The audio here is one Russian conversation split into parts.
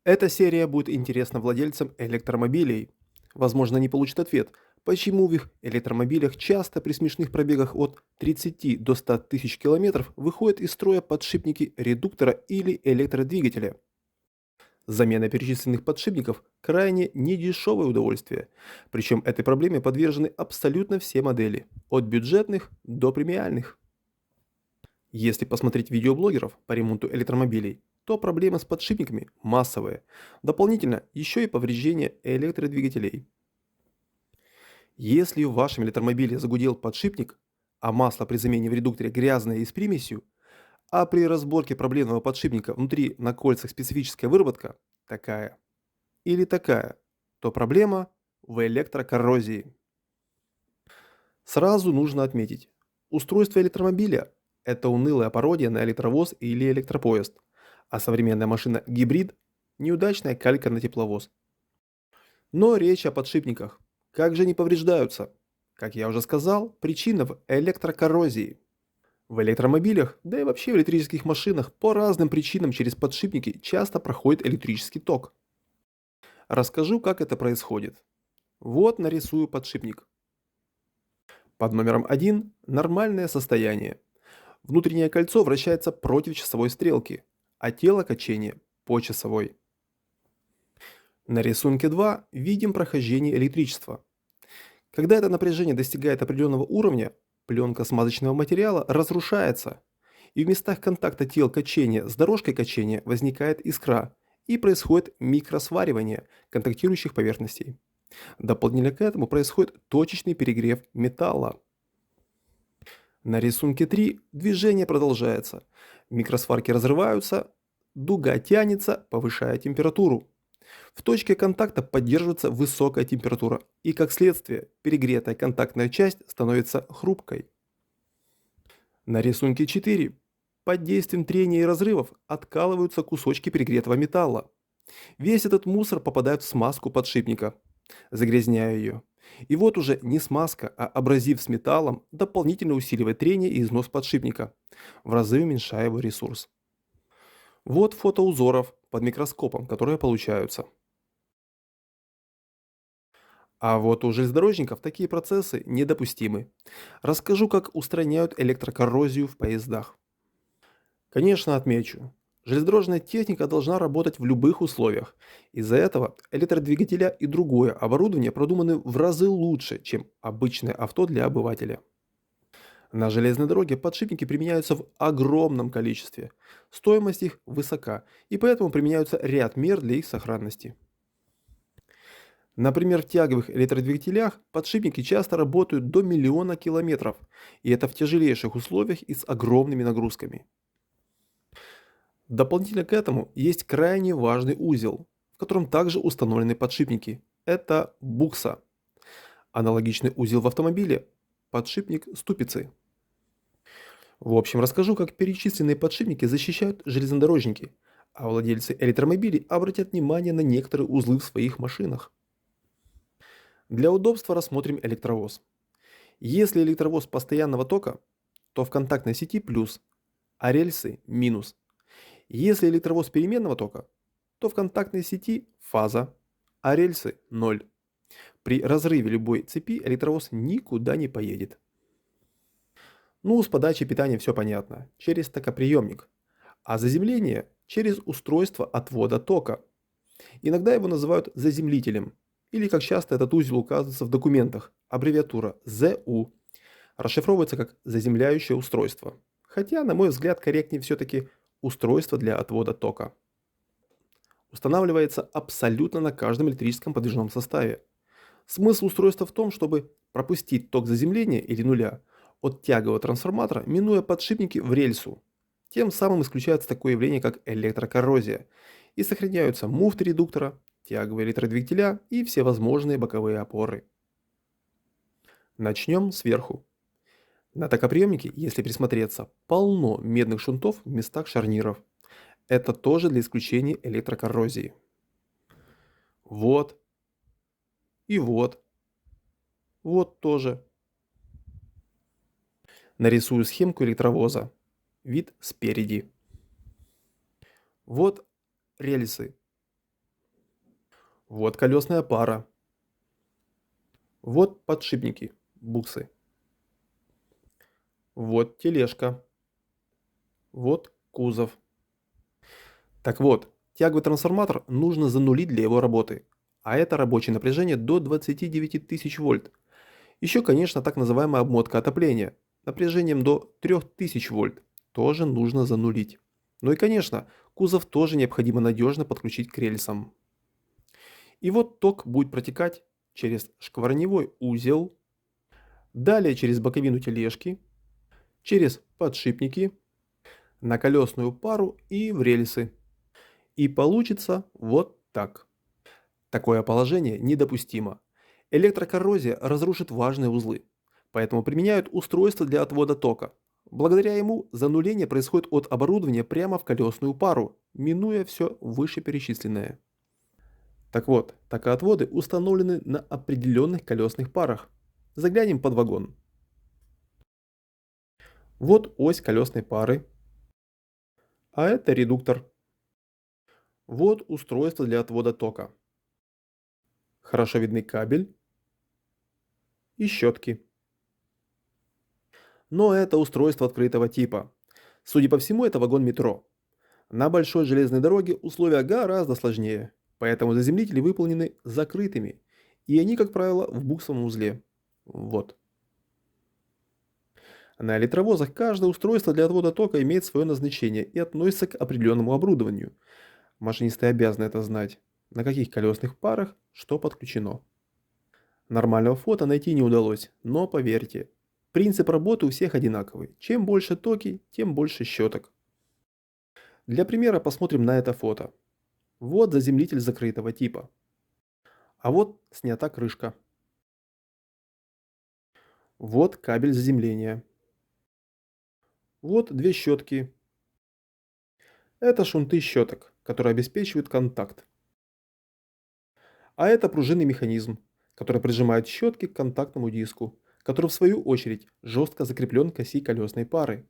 Эта серия будет интересна владельцам электромобилей. Возможно, они получат ответ, почему в их электромобилях часто при смешных пробегах от 30 до 100 тысяч километров выходят из строя подшипники редуктора или электродвигателя. Замена перечисленных подшипников – крайне недешевое удовольствие. Причем этой проблеме подвержены абсолютно все модели, от бюджетных до премиальных. Если посмотреть видеоблогеров по ремонту электромобилей, то проблемы с подшипниками массовые. Дополнительно еще и повреждения электродвигателей. Если в вашем электромобиле загудел подшипник, а масло при замене в редукторе грязное и с примесью, а при разборке проблемного подшипника внутри на кольцах специфическая выработка такая или такая, то проблема в электрокоррозии. Сразу нужно отметить, устройство электромобиля – это унылая пародия на электровоз или электропоезд, а современная машина-гибрид – неудачная калька на тепловоз. Но речь о подшипниках. Как же они повреждаются? Как я уже сказал, причина в электрокоррозии. В электромобилях, да и вообще в электрических машинах по разным причинам через подшипники часто проходит электрический ток. Расскажу, как это происходит. Вот нарисую подшипник. Под номером 1 нормальное состояние. Внутреннее кольцо вращается против часовой стрелки, а тело качения по часовой. На рисунке 2 видим прохождение электричества. Когда это напряжение достигает определенного уровня, пленка смазочного материала разрушается, и в местах контакта тел качения с дорожкой качения возникает искра, и происходит микросваривание контактирующих поверхностей. Дополнительно к этому происходит точечный перегрев металла. На рисунке 3 движение продолжается. Микросварки разрываются, дуга тянется, повышая температуру. В точке контакта поддерживается высокая температура, и как следствие перегретая контактная часть становится хрупкой. На рисунке 4 под действием трения и разрывов откалываются кусочки перегретого металла. Весь этот мусор попадает в смазку подшипника, загрязняя ее. И вот уже не смазка, а абразив с металлом дополнительно усиливает трение и износ подшипника, в разы уменьшая его ресурс. Вот фото узоров под микроскопом, которые получаются. А вот у железнодорожников такие процессы недопустимы. Расскажу, как устраняют электрокоррозию в поездах. Конечно, отмечу. Железнодорожная техника должна работать в любых условиях. Из-за этого электродвигателя и другое оборудование продуманы в разы лучше, чем обычное авто для обывателя. На железной дороге подшипники применяются в огромном количестве. Стоимость их высока, и поэтому применяются ряд мер для их сохранности. Например, в тяговых электродвигателях подшипники часто работают до миллиона километров, и это в тяжелейших условиях и с огромными нагрузками. Дополнительно к этому есть крайне важный узел, в котором также установлены подшипники. Это букса. Аналогичный узел в автомобиле – подшипник ступицы. В общем, расскажу, как перечисленные подшипники защищают железнодорожники, а владельцы электромобилей обратят внимание на некоторые узлы в своих машинах. Для удобства рассмотрим электровоз. Если электровоз постоянного тока, то в контактной сети плюс, а рельсы минус. Если электровоз переменного тока, то в контактной сети фаза, а рельсы ноль. При разрыве любой цепи электровоз никуда не поедет. Ну, с подачей питания все понятно, через токоприемник. А заземление через устройство отвода тока. Иногда его называют заземлителем, или как часто этот узел указывается в документах, аббревиатура ЗУ, расшифровывается как заземляющее устройство. Хотя, на мой взгляд, корректнее все-таки устройство для отвода тока. Устанавливается абсолютно на каждом электрическом подвижном составе. Смысл устройства в том, чтобы пропустить ток заземления или нуля от тягового трансформатора, минуя подшипники в рельсу. Тем самым исключается такое явление, как электрокоррозия, и сохраняются муфты редуктора, тяговые электродвигателя и всевозможные боковые опоры. Начнем сверху. На токоприемнике, если присмотреться, полно медных шунтов в местах шарниров. Это тоже для исключения электрокоррозии. Вот и вот. Вот тоже. Нарисую схемку электровоза. Вид спереди. Вот рельсы. Вот колесная пара. Вот подшипники, буксы. Вот тележка. Вот кузов. Так вот, тяговый трансформатор нужно занулить для его работы. А это рабочее напряжение до 29 тысяч вольт. Еще, конечно, так называемая обмотка отопления. Напряжением до 3000 вольт. Тоже нужно занулить. Ну и, конечно, кузов тоже необходимо надежно подключить к рельсам. И вот ток будет протекать через шкварневой узел, далее через боковину тележки, через подшипники, на колесную пару и в рельсы. И получится вот так. Такое положение недопустимо. Электрокоррозия разрушит важные узлы, поэтому применяют устройство для отвода тока. Благодаря ему зануление происходит от оборудования прямо в колесную пару, минуя все вышеперечисленное. Так вот, токоотводы установлены на определенных колесных парах. Заглянем под вагон. Вот ось колесной пары, а это редуктор. Вот устройство для отвода тока. Хорошо видны кабель и щетки. Но это устройство открытого типа. Судя по всему, это вагон метро. На большой железной дороге условия гораздо сложнее, поэтому заземлители выполнены закрытыми, и они, как правило, в буксовом узле. Вот. На электровозах каждое устройство для отвода тока имеет свое назначение и относится к определенному оборудованию. Машинисты обязаны это знать, на каких колесных парах что подключено. Нормального фото найти не удалось, но поверьте, принцип работы у всех одинаковый. Чем больше токи, тем больше щеток. Для примера посмотрим на это фото. Вот заземлитель закрытого типа. А вот снята крышка. Вот кабель заземления. Вот две щетки. Это шунты щеток, которые обеспечивают контакт. А это пружинный механизм, который прижимает щетки к контактному диску, который в свою очередь жестко закреплен к оси колесной пары.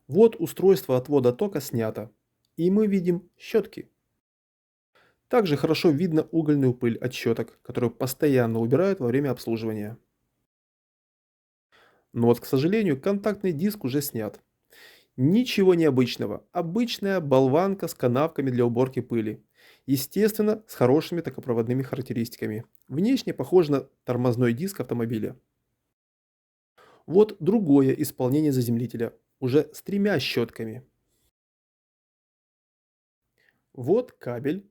Вот устройство отвода тока снято, и мы видим щетки. Также хорошо видно угольную пыль от щеток, которую постоянно убирают во время обслуживания. Но вот, к сожалению, контактный диск уже снят. Ничего необычного. Обычная болванка с канавками для уборки пыли. Естественно, с хорошими токопроводными характеристиками. Внешне похож на тормозной диск автомобиля. Вот другое исполнение заземлителя, уже с тремя щетками. Вот кабель.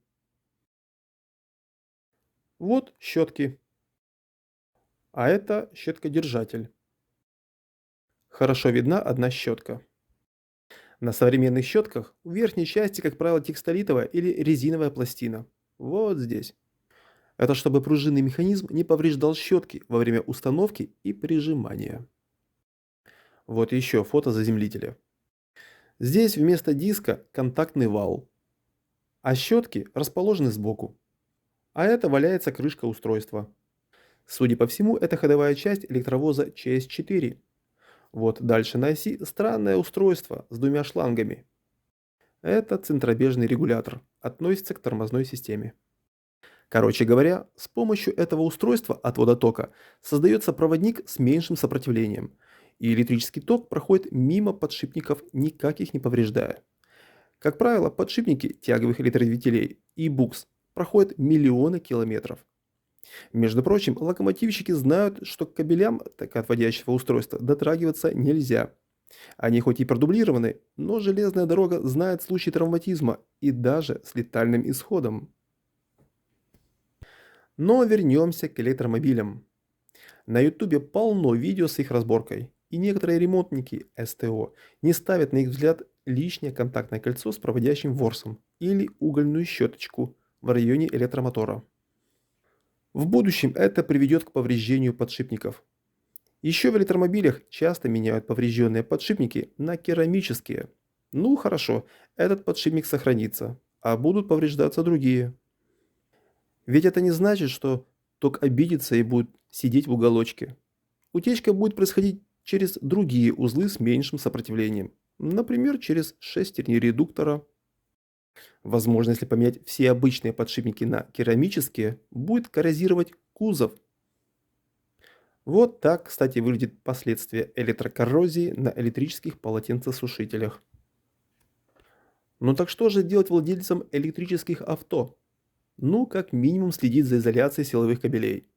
Вот щетки. А это щеткодержатель. Хорошо видна одна щетка. На современных щетках в верхней части, как правило, текстолитовая или резиновая пластина. Вот здесь. Это чтобы пружинный механизм не повреждал щетки во время установки и прижимания. Вот еще фото заземлителя. Здесь вместо диска контактный вал, а щетки расположены сбоку. А это валяется крышка устройства. Судя по всему, это ходовая часть электровоза ЧС-4. Вот дальше на оси странное устройство с двумя шлангами. Это центробежный регулятор, относится к тормозной системе. Короче говоря, с помощью этого устройства отвода тока создается проводник с меньшим сопротивлением, и электрический ток проходит мимо подшипников, никак их не повреждая. Как правило, подшипники тяговых электродвигателей и букс проходят миллионы километров. Между прочим, локомотивщики знают, что к кабелям так отводящего устройства дотрагиваться нельзя. Они хоть и продублированы, но железная дорога знает случаи травматизма и даже с летальным исходом. Но вернемся к электромобилям. На ютубе полно видео с их разборкой, и некоторые ремонтники СТО не ставят на их взгляд лишнее контактное кольцо с проводящим ворсом или угольную щеточку в районе электромотора. В будущем это приведет к повреждению подшипников. Еще в электромобилях часто меняют поврежденные подшипники на керамические. Ну хорошо, этот подшипник сохранится, а будут повреждаться другие. Ведь это не значит, что ток обидится и будет сидеть в уголочке. Утечка будет происходить через другие узлы с меньшим сопротивлением. Например, через шестерни редуктора. Возможно, если поменять все обычные подшипники на керамические, будет коррозировать кузов. Вот так, кстати, выглядит последствия электрокоррозии на электрических полотенцесушителях. Ну так что же делать владельцам электрических авто? Ну, как минимум следить за изоляцией силовых кабелей.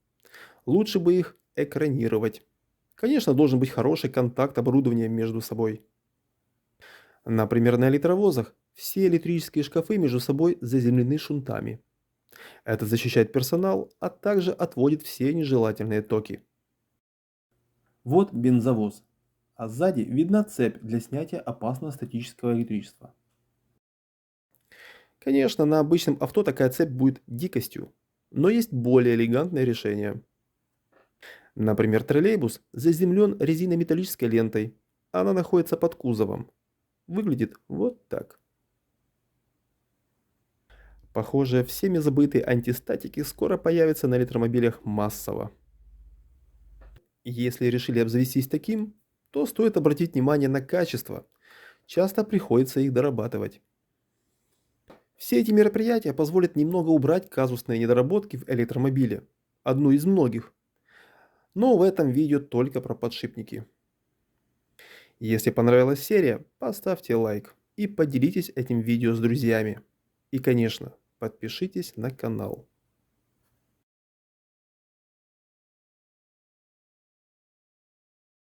Лучше бы их экранировать. Конечно, должен быть хороший контакт оборудования между собой. Например, на электровозах все электрические шкафы между собой заземлены шунтами. Это защищает персонал, а также отводит все нежелательные токи. Вот бензовоз, а сзади видна цепь для снятия опасного статического электричества. Конечно, на обычном авто такая цепь будет дикостью, но есть более элегантное решение. Например, троллейбус заземлен резинометаллической лентой. Она находится под кузовом. Выглядит вот так. Похоже, всеми забытые антистатики скоро появятся на электромобилях массово. Если решили обзавестись таким, то стоит обратить внимание на качество. Часто приходится их дорабатывать. Все эти мероприятия позволят немного убрать казусные недоработки в электромобиле. Одну из многих. Но в этом видео только про подшипники. Если понравилась серия, поставьте лайк и поделитесь этим видео с друзьями. И, конечно, подпишитесь на канал.